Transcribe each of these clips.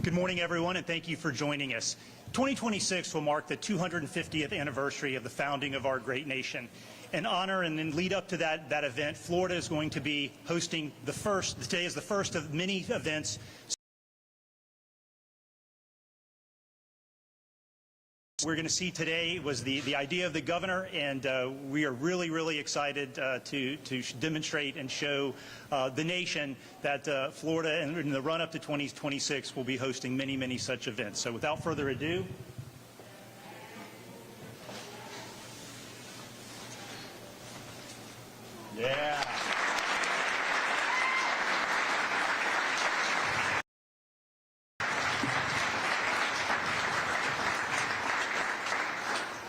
Good morning, everyone, and thank you for joining us. 2026 will mark the 250th anniversary of the founding of our great nation. In honor and in lead up to that event, Florida is going to be hosting today is the first of many events. We're going to see today was the idea of the governor, and we are really excited to demonstrate and show the nation that Florida, in the run-up to 2026, will be hosting many such events. So without further ado, yeah.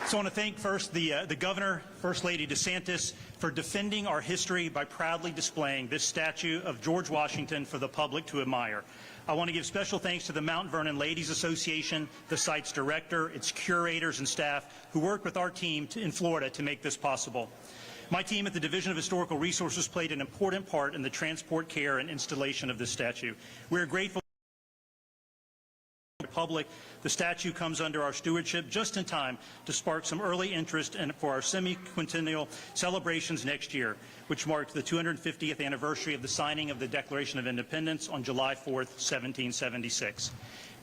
So I want to thank first the governor, First Lady DeSantis, for defending our history by proudly displaying this statue of George Washington for the public to admire. I want to give special thanks to the Mount Vernon Ladies Association, the site's director, its curators and staff who worked with our team in Florida to make this possible. My team at the Division of Historical Resources played an important part in the transport, care, and installation of this statue. We are grateful to the public. The statue comes under our stewardship just in time to spark some early interest for our semi-quincentennial celebrations next year, which marked the 250th anniversary of the signing of the Declaration of Independence on July 4th, 1776.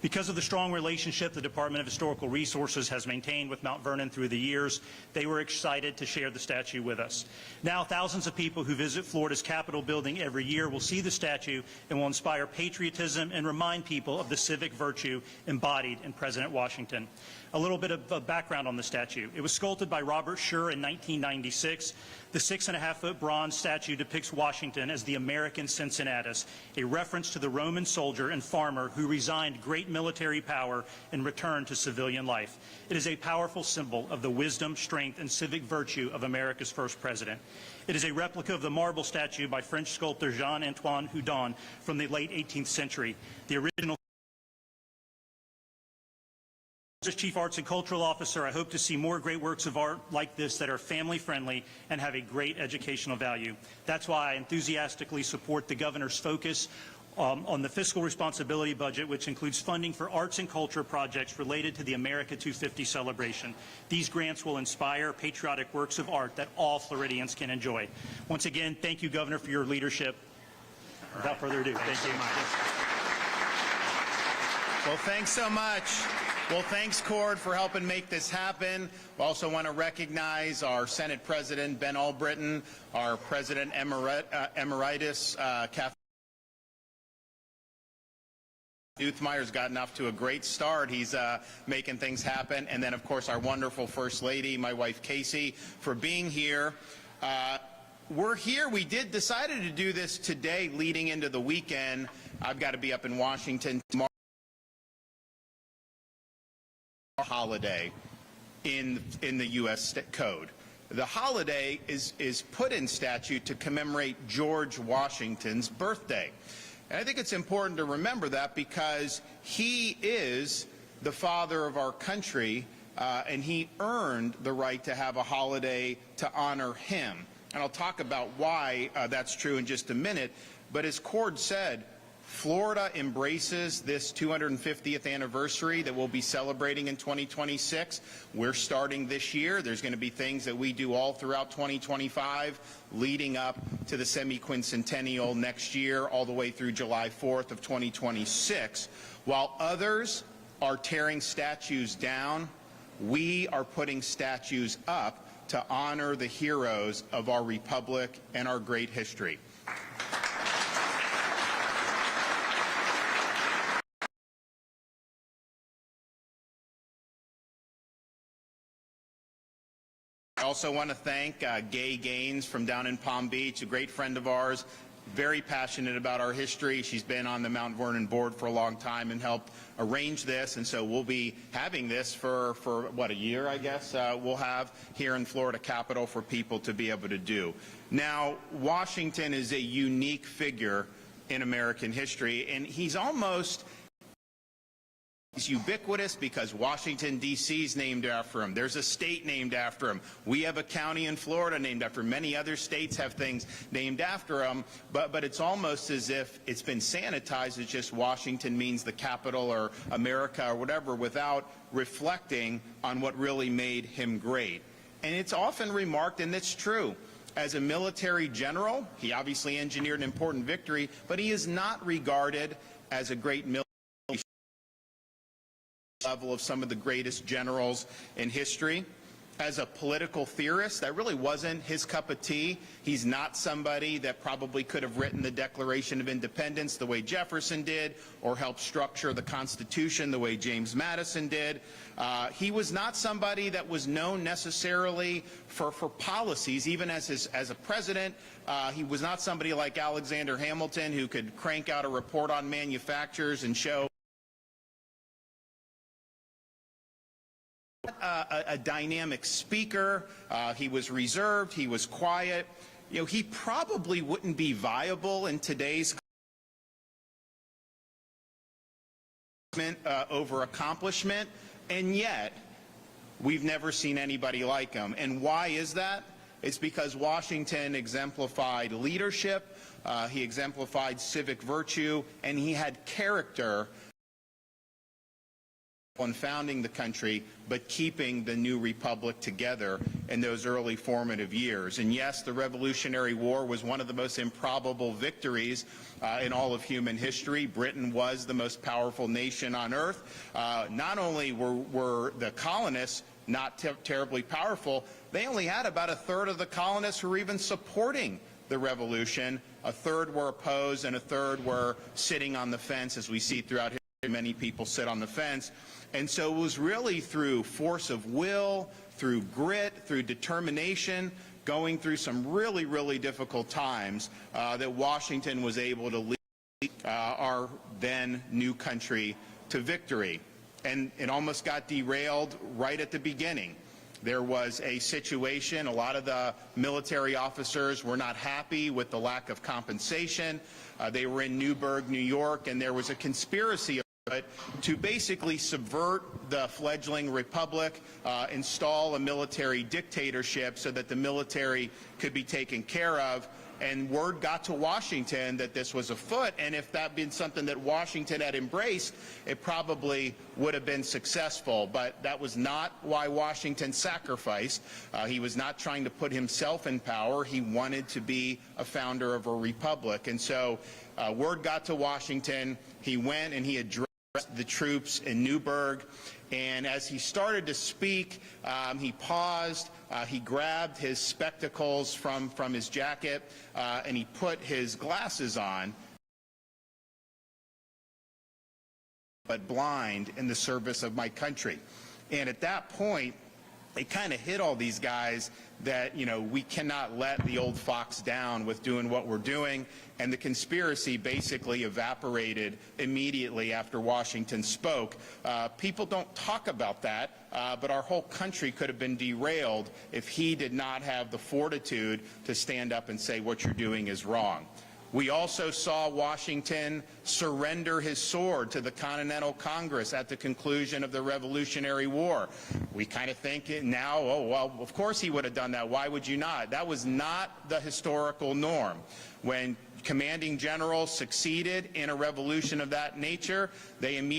Because of the strong relationship the Department of Historical Resources has maintained with Mount Vernon through the years, they were excited to share the statue with us. Now, thousands of people who visit Florida's Capitol building every year will see the statue and will inspire patriotism and remind people of the civic virtue embodied in President Washington. A little bit of background on the statue. It was sculpted by Robert Schur in 1996. The 6.5-foot bronze statue depicts Washington as the American Cincinnatus, a reference to the Roman soldier and farmer who resigned great military power and returned to civilian life. It is a powerful symbol of the wisdom, strength, and civic virtue of America's first president. It is a replica of the marble statue by French sculptor Jean-Antoine Houdon from the late 18th century. The original. As Chief Arts and Cultural Officer, I hope to see more great works of art like this that are family-friendly and have a great educational value. That's why I enthusiastically support the governor's focus on the fiscal responsibility budget, which includes funding for arts and culture projects related to the America 250 celebration. These grants will inspire patriotic works of art that all Floridians can enjoy. Once again, thank you, Governor, for your leadership. Without further ado, thank you. Well, thanks so much. Well, thanks, Cord, for helping make this happen. We also want to recognize our Senate President, Ben Albritton, our President Emeritus, Kathleen Uthmeyer's gotten off to a great start. He's making things happen. And then, of course, our wonderful First Lady, my wife, Casey, for being here. We're here. We decided to do this today leading into the weekend. I've got to be up in Washington tomorrow. Holiday in the U.S. Code. The holiday is put in statute to commemorate George Washington's birthday. And I think it's important to remember that because he is the father of our country, and he earned the right to have a holiday to honor him. And I'll talk about why that's true in just a minute. But as Cord said, Florida embraces this 250th anniversary that we'll be celebrating in 2026. We're starting this year. There's going to be things that we do all throughout 2025, leading up to the semi-quincentennial next year, all the way through July 4th of 2026. While others are tearing statues down, we are putting statues up to honor the heroes of our republic and our great history. I also want to thank Gay Gaines from down in Palm Beach, a great friend of ours, very passionate about our history. She's been on the Mount Vernon board for a long time and helped arrange this, and so we'll be having this for what, a year, I guess, we'll have here in Florida Capitol for people to be able to do. Now, Washington is a unique figure in American history, and he's almost He's ubiquitous because Washington, D.C. is named after him. There's a state named after him. We have a county in Florida named after him. Many other states have things named after him. But it's almost as if it's been sanitized as just Washington means the capital or America or whatever, without reflecting on what really made him great. And it's often remarked, and it's true, as a military general, he obviously engineered an important victory, but he is not regarded as a great military level of some of the greatest generals in history. As a political theorist, that really wasn't his cup of tea. He's not somebody that probably could have written the Declaration of Independence the way Jefferson did, or helped structure the Constitution the way James Madison did. He was not somebody that was known necessarily for policies, even as a president. He was not somebody like Alexander Hamilton, who could crank out a report on manufacturers and show a dynamic speaker. He was reserved. He was quiet. You know, he probably wouldn't be viable in today's over accomplishment, and yet we've never seen anybody like him. And why is that? It's because Washington exemplified leadership, he exemplified civic virtue, and he had character on founding the country, but keeping the new republic together in those early formative years. And yes, the Revolutionary War was one of the most improbable victories in all of human history. Britain was the most powerful nation on earth. Not only were the colonists not terribly powerful, they only had about a third of the colonists who were even supporting the revolution. A third were opposed, and a third were sitting on the fence, as we see throughout history. Many people sit on the fence. And so it was really through force of will, through grit, through determination, going through some really, really difficult times that Washington was able to lead our then new country to victory. And it almost got derailed right at the beginning. There was a situation, a lot of the military officers were not happy with the lack of compensation. They were in Newburgh, New York, and there was a conspiracy to basically subvert the fledgling republic, install a military dictatorship so that the military could be taken care of. And word got to Washington that this was afoot, and if that had been something that Washington had embraced, it probably would have been successful. But that was not why Washington sacrificed. He was not trying to put himself in power. He wanted to be a founder of a republic. And so word got to Washington. He went and he addressed the troops in Newburgh, and as he started to speak, he paused, he grabbed his spectacles from his jacket, and he put his glasses on, but blind in the service of my country. And at that point, it kind of hit all these guys that, you know, we cannot let the old fox down with doing what we're doing. And the conspiracy basically evaporated immediately after Washington spoke. People don't talk about that, but our whole country could have been derailed if he did not have the fortitude to stand up and say what you're doing is wrong. We also saw Washington surrender his sword to the Continental Congress at the conclusion of the Revolutionary War. We kind of think now, oh, well, of course he would have done that. Why would you not? That was not the historical norm. When commanding generals succeeded in a revolution of that nature, they immediately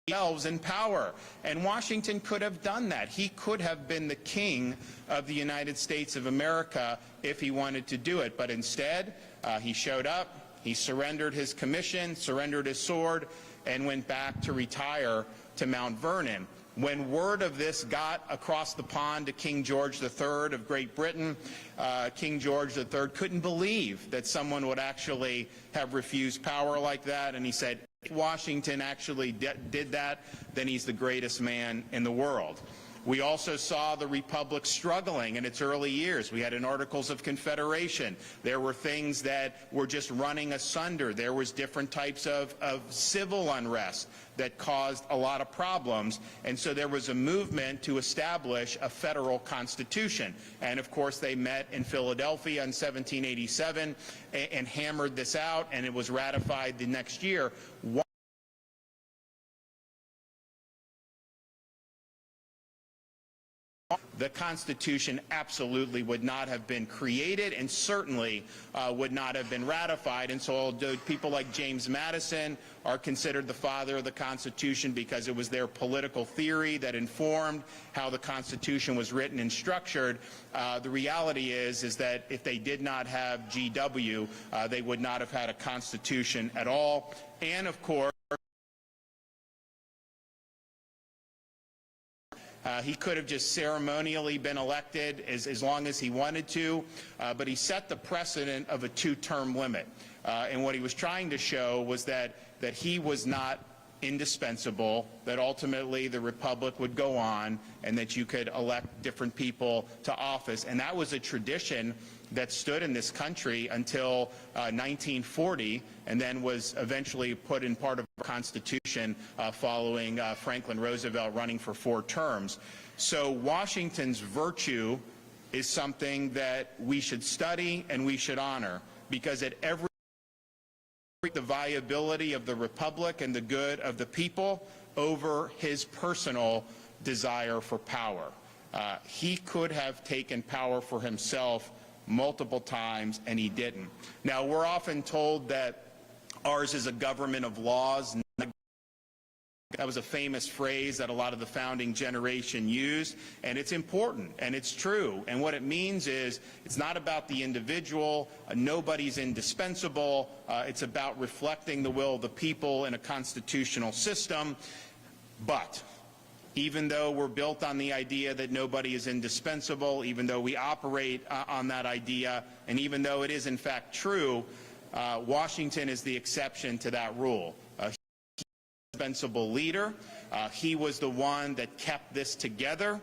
themselves in power. And Washington could have done that. He could have been the king of the United States of America if he wanted to do it. But instead, he showed up, he surrendered his commission, surrendered his sword, and went back to retire to Mount Vernon. When word of this got across the pond to King George III of Great Britain, King George III couldn't believe that someone would actually have refused power like that, and he said, if Washington actually did that, then he's the greatest man in the world. We also saw the Republic struggling in its early years. We had an Articles of Confederation. There were things that were just running asunder. There was different types of civil unrest that caused a lot of problems. And so there was a movement to establish a federal constitution. And of course they met in Philadelphia in 1787 and hammered this out, and it was ratified the next year. the Constitution absolutely would not have been created and certainly would not have been ratified. And so although people like James Madison are considered the father of the Constitution because it was their political theory that informed how the Constitution was written and structured, the reality is that if they did not have GW, they would not have had a Constitution at all. And of course, he could have just ceremonially been elected as long as he wanted to, but he set the precedent of a two-term limit. And what he was trying to show was that he was not indispensable, that ultimately the republic would go on and that you could elect different people to office. And that was a tradition that stood in this country until 1940 and then was eventually put in part of our Constitution following Franklin Roosevelt running for 4 terms. So Washington's virtue is something that we should study and we should honor, because at every the viability of the republic and the good of the people over his personal desire for power. He could have taken power for himself multiple times, and he didn't. Now, we're often told that ours is a government of laws. That was a famous phrase that a lot of the founding generation used, and it's important, and it's true. And what it means is it's not about the individual. Nobody's indispensable. It's about reflecting the will of the people in a constitutional system. But even though we're built on the idea that nobody is indispensable, even though we operate on that idea, and even though it is in fact true, Washington is the exception to that rule. Indispensable leader. He was the one that kept this together.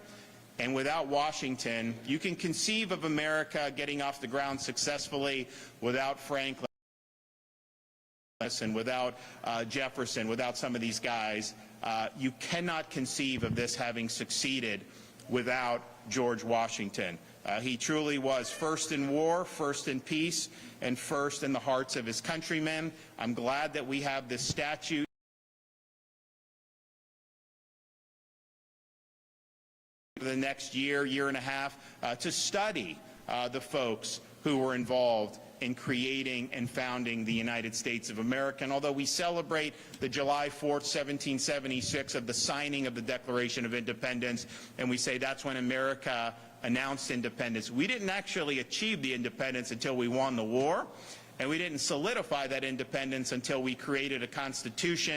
And without Washington, you can conceive of America getting off the ground successfully without Franklin and without Jefferson, without some of these guys. You cannot conceive of this having succeeded without George Washington. He truly was first in war, first in peace, and first in the hearts of his countrymen. I'm glad that we have this statute for the next year, year and a half, to study the folks who were involved in creating and founding the United States of America. And although we celebrate the July 4th, 1776 of the signing of the Declaration of Independence, and we say that's when America announced independence, we didn't actually achieve the independence until we won the war, and we didn't solidify that independence until we created a Constitution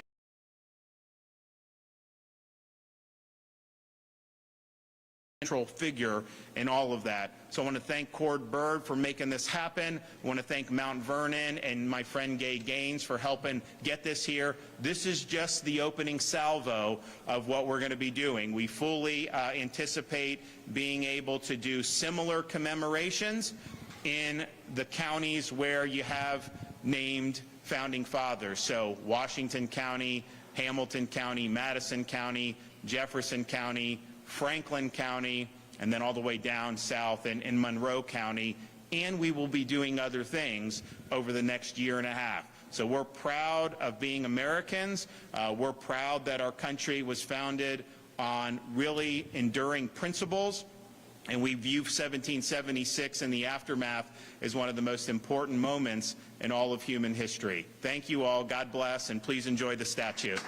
central figure in all of that. So I want to thank Byrd for making this happen. I want to thank Mount Vernon and my friend Gay Gaines for helping get this here. This is just the opening salvo of what we're going to be doing. We fully anticipate being able to do similar commemorations in the counties where you have named founding fathers. So Washington County, Hamilton County, Madison County, Jefferson County, Franklin County, and then all the way down south in Monroe County. And we will be doing other things over the next year and a half. So we're proud of being Americans. We're proud that our country was founded on really enduring principles. And we view 1776 and the aftermath as one of the most important moments in all of human history. Thank you all. God bless, and please enjoy the statue.